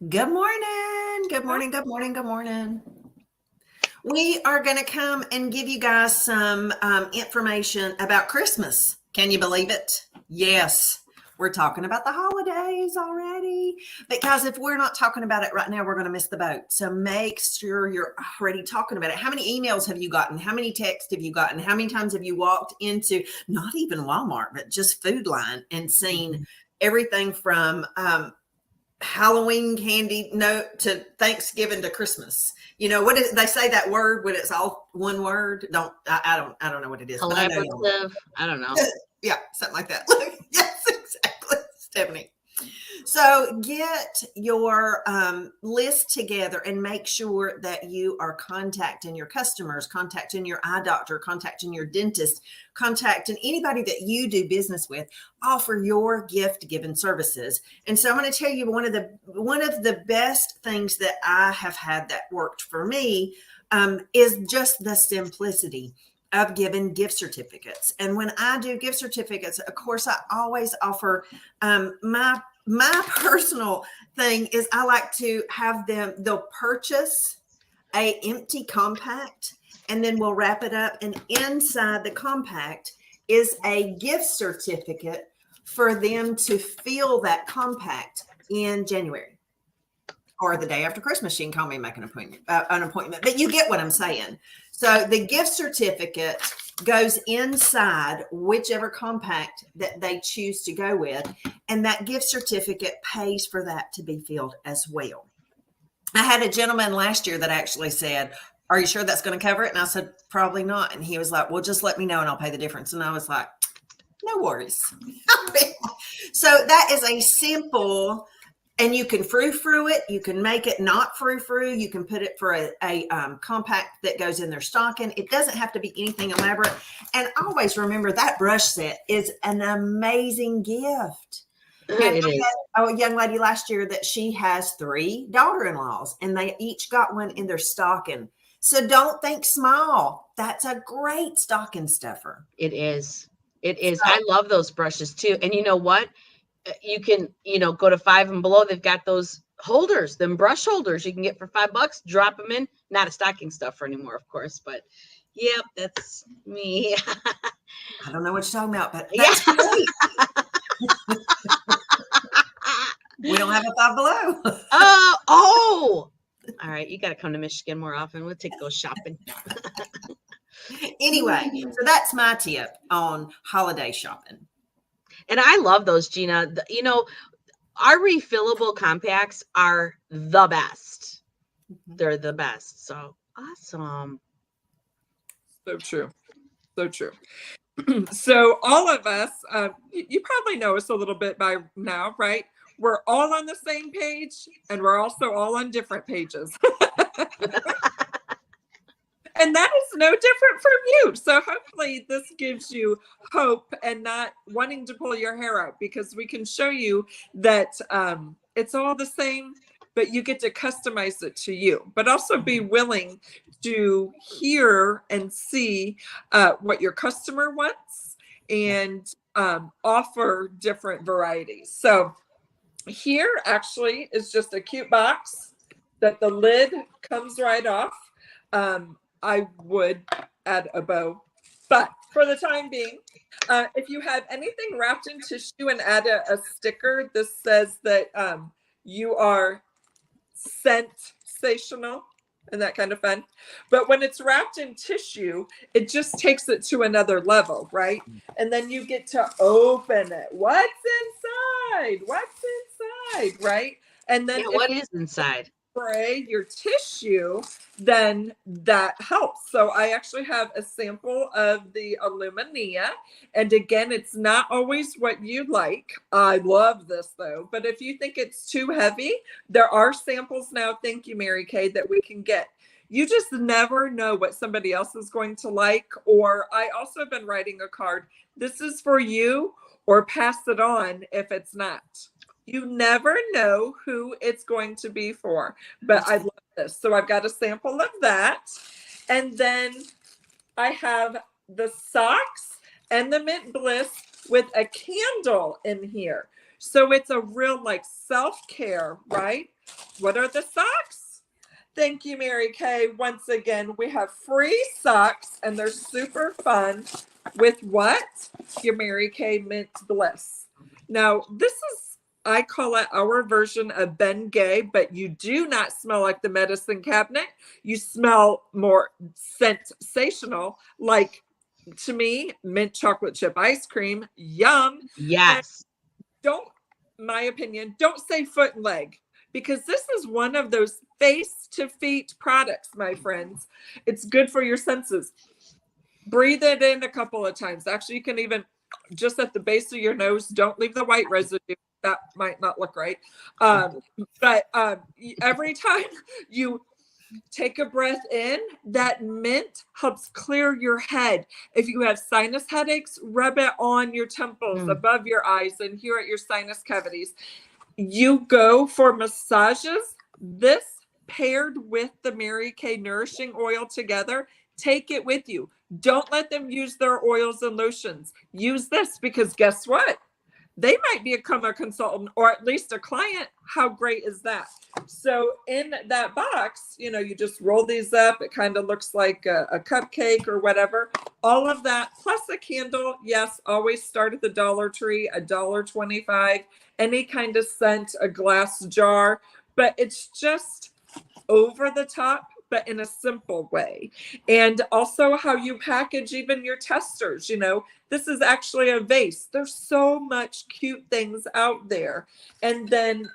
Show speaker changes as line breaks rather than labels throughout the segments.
Good morning. Good morning. Good morning. Good morning. We are going to come and give you guys some information about Christmas. Can you believe it? Yes. We're talking about the holidays already. Because if we're not talking about it right now, we're going to miss the boat. So make sure you're already talking about it. How many emails have you gotten? How many texts have you gotten? How many times have you walked into not even Walmart, but just Food Line and seen everything from Halloween candy note to Thanksgiving to Christmas? You know what is they say that word when it's all one word? I don't know what it is, but I know you know.
Collaborative. I don't know.
Yeah, something like that. Yes, exactly, Stephanie. So get your list together and make sure that you are contacting your customers, contacting your eye doctor, contacting your dentist, contacting anybody that you do business with. Offer your gift giving services. And so I'm going to tell you one of the best things that I have had that worked for me is just the simplicity of giving gift certificates. And when I do gift certificates, of course, I always offer my personal thing is I like to have they'll purchase a empty compact and then we'll wrap it up. And inside the compact is a gift certificate for them to fill that compact in January or the day after Christmas. You can call me and make an appointment, but you get what I'm saying. So the gift certificate goes inside whichever compact that they choose to go with, and that gift certificate pays for that to be filled as well. I had a gentleman last year that actually said, "Are you sure that's going to cover it?" And I said, "Probably not." And he was like, "Well, just let me know and I'll pay the difference." And I was like, "No worries." So that is a simple, and you can frou-frou it. You can make it not frou-frou. You can put it for a compact that goes in their stocking. It doesn't have to be anything elaborate. And always remember that brush set is an amazing gift. And
It is.
I had a young lady last year that she has 3 daughter-in-laws, and they each got one in their stocking. So don't think small. That's a great stocking stuffer.
It is. It is.
So
I love those brushes too. And you know what? You can, go to Five and Below. They've got those holders, them brush holders you can get for $5. Drop them in. Not a stocking stuffer anymore, of course, but yep, that's me.
I don't know what you're talking about, but
Yeah.
that's great. We don't have a Five Below.
Oh. All right, you got to come to Michigan more often. We'll take those shopping.
Anyway, so that's my tip on holiday shopping.
And I love those, Gina. Our refillable compacts are the best. They're the best. So awesome.
So true. So true. So all of us, you probably know us a little bit by now, right? We're all on the same page and we're also all on different pages. And that is no different from you. So hopefully this gives you hope and not wanting to pull your hair out, because we can show you that it's all the same, but you get to customize it to you, but also be willing to hear and see what your customer wants and offer different varieties. So here actually is just a cute box that the lid comes right off. I would add a bow, but for the time being, if you have anything wrapped in tissue and add a sticker, this says that you are sensational and that kind of fun. But when it's wrapped in tissue, it just takes it to another level, right? And then you get to open it. What's inside? What's inside, right? And then
Yeah, what is inside?
spray your tissue, then that helps. So I actually have a sample of the Aluminia. And again, it's not always what you like. I love this though. But if you think it's too heavy, there are samples now, thank you, Mary Kay, that we can get. You just never know what somebody else is going to like. Or I also have been writing a card. This is for you, or pass it on if it's not. You never know who it's going to be for, but I love this. So I've got a sample of that. And then I have the socks and the Mint Bliss with a candle in here. So it's a real like self-care, right? What are the socks? Thank you, Mary Kay. Once again, we have free socks and they're super fun with what? Your Mary Kay Mint Bliss. Now, this is, I call it our version of Ben Gay, but you do not smell like the medicine cabinet. You smell more sensational, like, to me, mint chocolate chip ice cream. Yum.
Yes.
Don't, my opinion, don't say foot and leg, because this is one of those face to feet products, my friends. It's good for your senses. Breathe it in a couple of times. Actually, you can even just at the base of your nose, don't leave the white residue. That might not look right. But every time you take a breath in, that mint helps clear your head. If you have sinus headaches, rub it on your temples, above your eyes, and here at your sinus cavities. You go for massages. This paired with the Mary Kay Nourishing Oil together, take it with you. Don't let them use their oils and lotions. Use this, because guess what? They might become a consultant or at least a client. How great is that? So in that box, you know, you just roll these up. It kind of looks like a cupcake or whatever. All of that plus a candle. Yes, always start at the Dollar Tree, $1.25. Any kind of scent, a glass jar. But it's just over the top, but in a simple way. And also how you package even your testers. You know, this is actually a vase. There's so much cute things out there. And then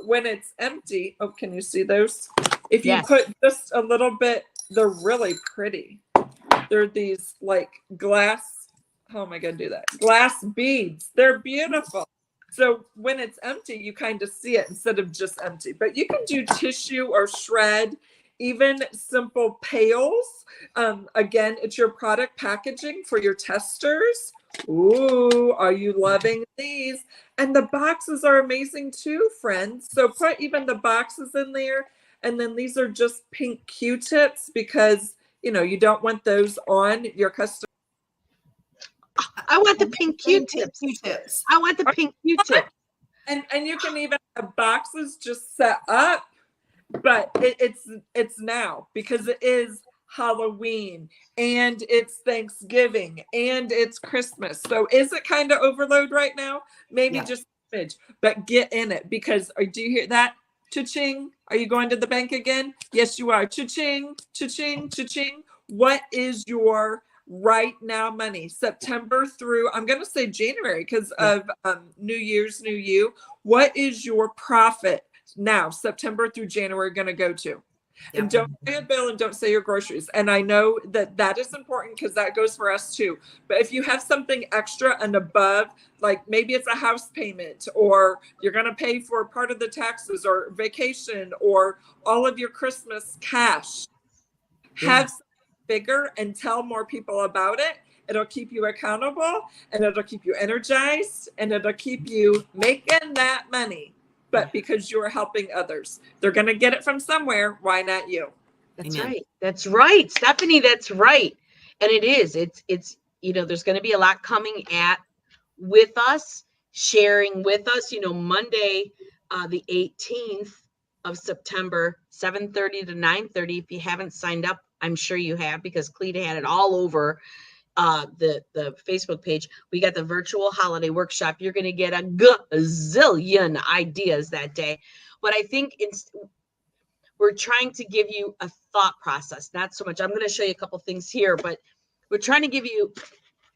when it's empty, oh, can you see those? If you put just a little bit, they're really pretty. They're these like glass, how am I going to do that? Glass beads. They're beautiful. So when it's empty, you kind of see it instead of just empty. But you can do tissue or shred, even simple pails. Again, it's your product packaging for your testers. Ooh, are you loving these? And the boxes are amazing too, friends. So put even the boxes in there. And then these are just pink Q-tips because, you know, you don't want those on your customer.
I want the pink Q-tips. I want the pink Q-tips.
And you can even have boxes just set up, but it's now because it is Halloween and it's Thanksgiving and it's Christmas. So is it kind of overload right now? Maybe just a smidge, but get in it because do you hear that? Cha-ching. Are you going to the bank again? Yes, you are. Cha-ching, cha-ching, cha-ching. What is your right now money? September through, I'm going to say January because of New Year's, New You. What is your profit now, September through January, going to go to? Yep. And don't pay a bill and don't say your groceries. And I know that is important because that goes for us too. But if you have something extra and above, like maybe it's a house payment or you're going to pay for part of the taxes or vacation or all of your Christmas cash, have something bigger and tell more people about it. It'll keep you accountable and it'll keep you energized and it'll keep you making that money. But because you're helping others, they're going to get it from somewhere. Why not you?
That's right. That's right, Stephanie. That's right. And it is. It's you know, there's going to be a lot coming with us, sharing with us. You know, Monday, the 18th of September, 7:30 to 9:30. If you haven't signed up, I'm sure you have because Cleta had it all over the Facebook page. We got the virtual holiday workshop. You're going to get a gazillion ideas that day. But I think we're trying to give you a thought process, not so much. I'm going to show you a couple things here, but we're trying to give you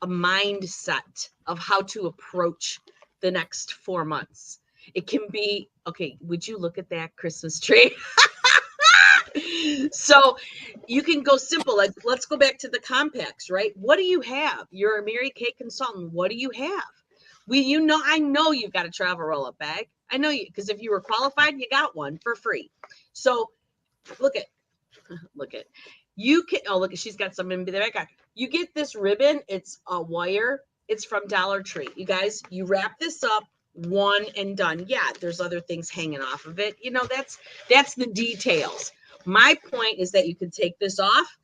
a mindset of how to approach the next 4 months. It can be, okay, would you look at that Christmas tree? So you can go simple. Like, let's go back to the compacts, right? What do you have? You're a Mary Kay consultant. What do you have? I know you've got a travel roll-up bag. I know you, because if you were qualified, you got one for free. So look at, you can, oh, look, she's got some in the back. You get this ribbon. It's a wire. It's from Dollar Tree. You guys, you wrap this up, one and done. Yeah, there's other things hanging off of it. You know, that's the details. My point is that you can take this off,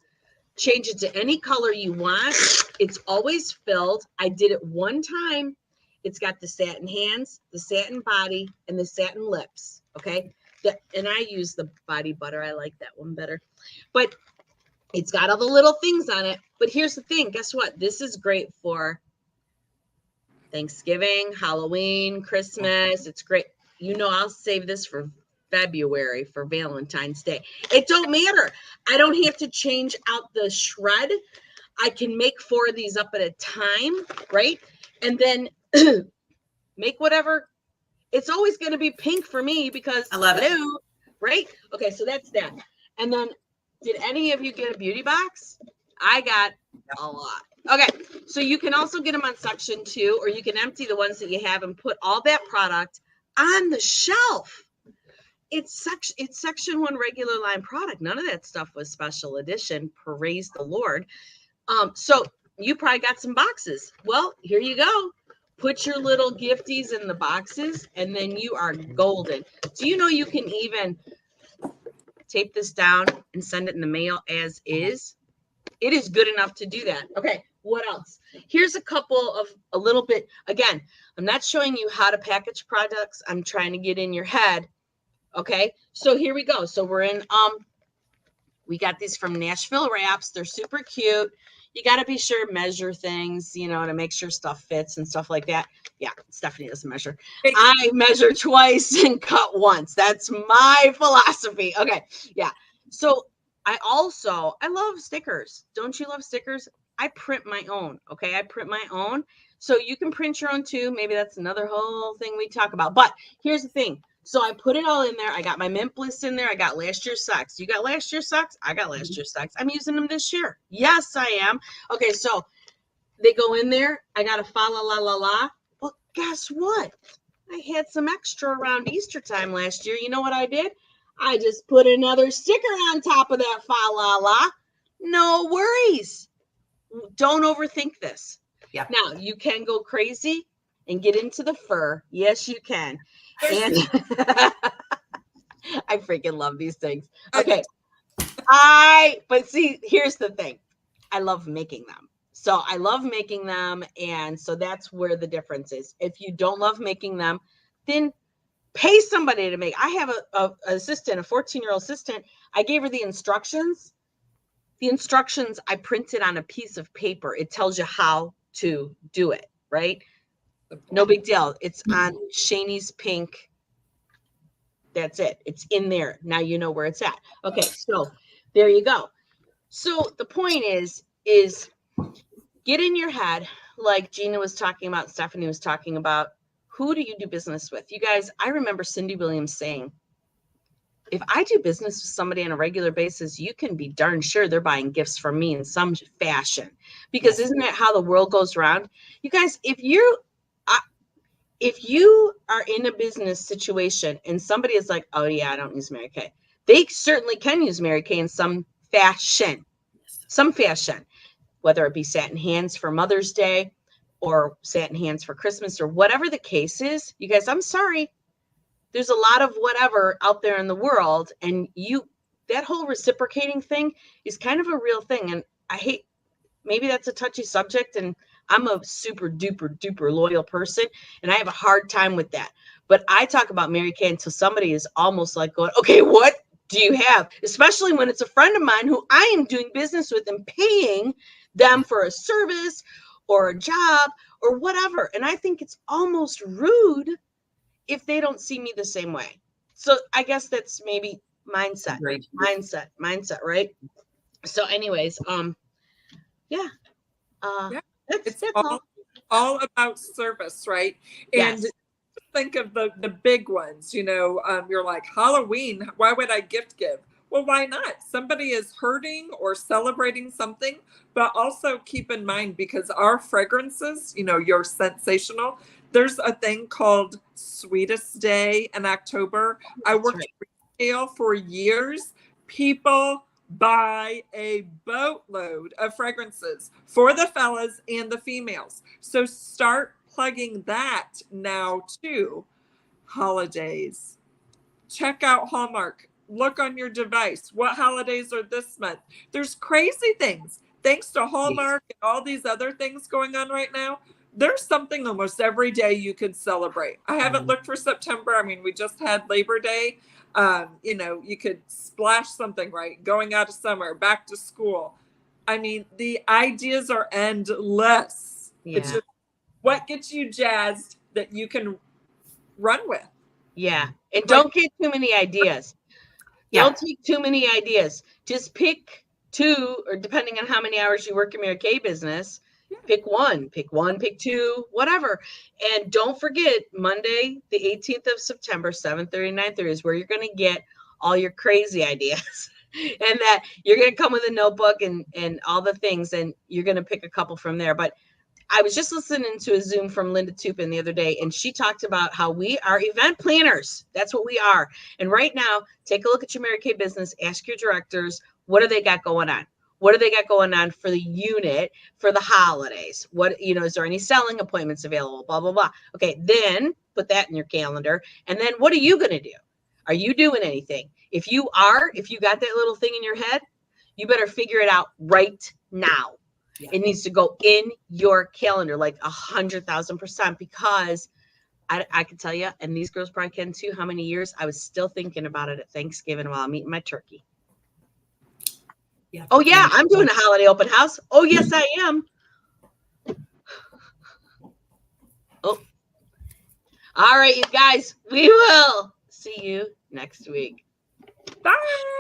change it to any color you want. It's always filled. I did it one time. It's got the satin hands, the satin body, and the satin lips. Okay. And I use the body butter. I like that one better. But it's got all the little things on it. But here's the thing. Guess what? This is great for Thanksgiving, Halloween, Christmas. It's great. I'll save this for February for Valentine's Day. It don't matter. I don't have to change out the shred. I can make 4 of these up at a time, right? And then make whatever. It's always going to be pink for me because
I love it.
Right? Okay, so that's that. And then, did any of you get a beauty box? I got a lot. Okay, so you can also get them on section 2, or you can empty the ones that you have and put all that product on the shelf. It's section 1 regular line product. None of that stuff was special edition. Praise the Lord. So you probably got some boxes. Well, here you go. Put your little gifties in the boxes, and then you are golden. Do you know you can even tape this down and send it in the mail as is? It is good enough to do that. Okay, what else? Here's a little bit. Again, I'm not showing you how to package products. I'm trying to get in your head. Okay, so here we go. So we're in, we got these from Nashville Wraps. They're super cute. You got to be sure, measure things, to make sure stuff fits and stuff like that. Yeah, Stephanie doesn't measure. I measure twice and cut once. That's my philosophy. Okay, yeah. So I love stickers. Don't you love stickers? I print my own. Okay, I print my own. So you can print your own too. Maybe that's another whole thing we talk about. But here's the thing. So I put it all in there. I got my Mint Bliss in there. I got last year's socks. You got last year's socks? I got last year's socks. I'm using them this year. Yes, I am. Okay, so they go in there. I got a fa la la la la. Well, guess what? I had some extra around Easter time last year. You know what I did? I just put another sticker on top of that fa la la. No worries. Don't overthink this.
Yeah.
Now, you can go crazy and get into the fur. Yes, you can. And I freaking love these things. Okay. But see, here's the thing. I love making them. So I love making them. And so that's where the difference is. If you don't love making them, then pay somebody to make. I have a 14-year-old assistant. I gave her the instructions. The instructions I printed on a piece of paper. It tells you how to do it, right? No big deal. It's on Shanie's pink. That's it. It's in there. Now you know where it's at. Okay, so there you go. So the point is get in your head, like Gina was talking about, Stephanie was talking about, who do you do business with? You guys, I remember Cindy Williams saying, if I do business with somebody on a regular basis, you can be darn sure they're buying gifts from me in some fashion. Because isn't that how the world goes around? You guys, if you are in a business situation and somebody is like, oh yeah, I don't use Mary Kay. They certainly can use Mary Kay in some fashion, whether it be satin hands for Mother's Day or satin hands for Christmas or whatever the case is. You guys, I'm sorry. There's a lot of whatever out there in the world, and that whole reciprocating thing is kind of a real thing. And maybe that's a touchy subject, and I'm a super duper duper loyal person, and I have a hard time with that. But I talk about Mary Kay until somebody is almost like going, okay, what do you have? Especially when it's a friend of mine who I am doing business with and paying them for a service or a job or whatever. And I think it's almost rude if they don't see me the same way. So I guess that's maybe mindset, right? So anyways, yeah.
It's all about service, right? And
yes.
Think of the big ones, you're like, Halloween, why would I gift give? Well, why not? Somebody is hurting or celebrating something, but also keep in mind, because our fragrances, you're sensational. There's a thing called Sweetest Day in October. I worked retail for years. People buy a boatload of fragrances for the fellas and the females. So start plugging that now too. Holidays. Check out Hallmark. Look on your device. What holidays are this month? There's crazy things. Thanks to Hallmark and all these other things going on right now. there's something almost every day you could celebrate. I haven't looked for September. I mean, we just had Labor Day. You know, you could splash something, right? Going out of summer, back to school. I mean, the ideas are endless. It's
Yeah.
just what gets you jazzed that you can run with.
Yeah. And don't get too many ideas.
Yeah.
Don't take too many ideas. Just pick 2, or depending on how many hours you work in Mary Kay business, pick one, pick 2, whatever. And don't forget, Monday, the 18th of September, 7:30, 9:30 is where you're going to get all your crazy ideas. And that you're going to come with a notebook and all the things, and you're going to pick a couple from there. But I was just listening to a Zoom from Linda Tupin the other day, and she talked about how we are event planners. That's what we are. And right now, take a look at your Mary Kay business, ask your directors, what do they got going on? What do they got going on for the unit for the holidays? What, you know, is there any selling appointments available? Blah, blah, blah. Okay, then put that in your calendar. And then what are you going to do? Are you doing anything? If you got that little thing in your head, you better figure it out right now. Yeah. It needs to go in your calendar like 100,000%, because I can tell you, and these girls probably can too, how many years I was still thinking about it at Thanksgiving while I'm eating my turkey. Yeah. Oh yeah, I'm doing a holiday open house. Oh yes, I am. Oh, all right, you guys, we will see you next week.
Bye.